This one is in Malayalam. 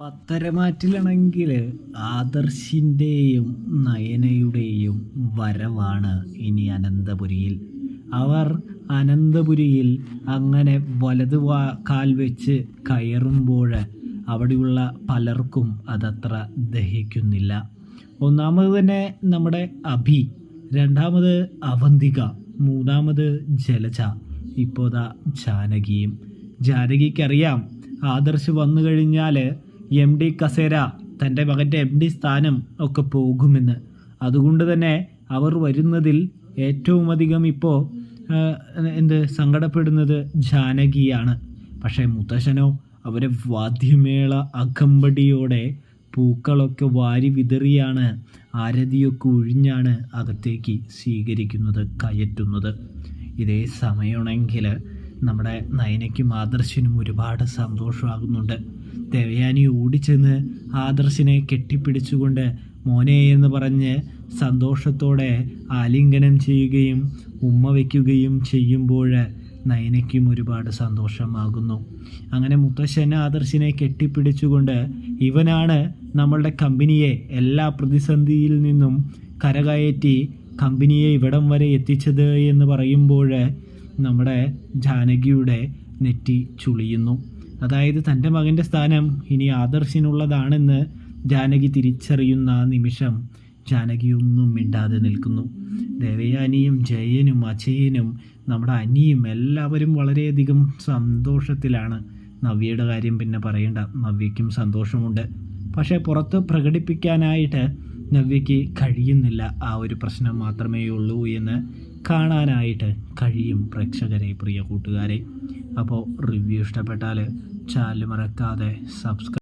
പത്തരമാറ്റിലാണെങ്കിൽ ആദർശിൻ്റെയും നയനയുടെയും വരവാണ് ഇനി അനന്തപുരിയിൽ. അവർ അനന്തപുരിയിൽ അങ്ങനെ കാൽ വെച്ച് കയറുമ്പോൾ അവിടെയുള്ള പലർക്കും അതത്ര ദഹിക്കുന്നില്ല. ഒന്നാമത് തന്നെ നമ്മുടെ അഭി, രണ്ടാമത് അവന്തിക, മൂന്നാമത് ജലജ, ഇപ്പോൾ ദാ ജാനകിയും. ജാനകിക്കറിയാം ആദർശ് വന്നു കഴിഞ്ഞാൽ MD കസേര, തൻ്റെ മകൻ്റെ MD സ്ഥാനം ഒക്കെ പോകുമെന്ന്. അതുകൊണ്ട് തന്നെ അവർ വരുന്നതിൽ ഏറ്റവും അധികം ഇപ്പോൾ സങ്കടപ്പെടുന്നത് ജാനകിയാണ്. പക്ഷേ മുത്തശ്ശനോ അവരെ വാദ്യമേള അകമ്പടിയോടെ പൂക്കളൊക്കെ വാരി വിതറിയാണ്, ആരതിയൊക്കെ ഒഴിഞ്ഞാണ് അകത്തേക്ക് സ്വീകരിക്കുന്നത്, കയറ്റുന്നത്. ഇതേ സമയമാണെങ്കിൽ നമ്മുടെ നയനയ്ക്കും ആദർശിനും ഒരുപാട് സന്തോഷമാകുന്നുണ്ട്. ദേവയാനി ഓടിച്ചെന്ന് ആദർശിനെ കെട്ടിപ്പിടിച്ചുകൊണ്ട് മോനെ എന്ന് പറഞ്ഞ് സന്തോഷത്തോടെ ആലിംഗനം ചെയ്യുകയും ഉമ്മ വയ്ക്കുകയും ചെയ്യുമ്പോൾ നയനയ്ക്കും ഒരുപാട് സന്തോഷമാകുന്നു. അങ്ങനെ മുത്തശ്ശൻ ആദർശിനെ കെട്ടിപ്പിടിച്ചുകൊണ്ട് ഇവനാണ് നമ്മളുടെ കമ്പനിയെ എല്ലാ പ്രതിസന്ധിയിൽ നിന്നും കരകയറ്റി കമ്പനിയെ ഇവിടം വരെ എത്തിച്ചത് എന്ന് പറയുമ്പോൾ നമ്മുടെ ജാനകിയുടെ നെറ്റി ചുളിയുന്നു. അതായത് തൻ്റെ മകൻ്റെ സ്ഥാനം ഇനി ആദർശിനുള്ളതാണെന്ന് ജാനകി തിരിച്ചറിയുന്ന ആ നിമിഷം ജാനകി ഒന്നും മിണ്ടാതെ നിൽക്കുന്നു. ദേവയാനിയും ജയനും അജയനും നമ്മുടെ അനിയും എല്ലാവരും വളരെയധികം സന്തോഷത്തിലാണ്. നവ്യയുടെ കാര്യം പിന്നെ പറയണ്ട, നവ്യയ്ക്കും സന്തോഷമുണ്ട്. പക്ഷേ പുറത്ത് പ്രകടിപ്പിക്കാനായിട്ട് നവ്യയ്ക്ക് കഴിയുന്നില്ല. ആ ഒരു പ്രശ്നം മാത്രമേ ഉള്ളൂ എന്ന് കാണാനായിട്ട് കഴിയും പ്രേക്ഷകരെ, പ്രിയ കൂട്ടുകാരെ. അപ്പോൾ റിവ്യൂ ഇഷ്ടപ്പെട്ടാൽ ചാനൽ മറക്കാതെ സബ്സ്ക്രൈബ്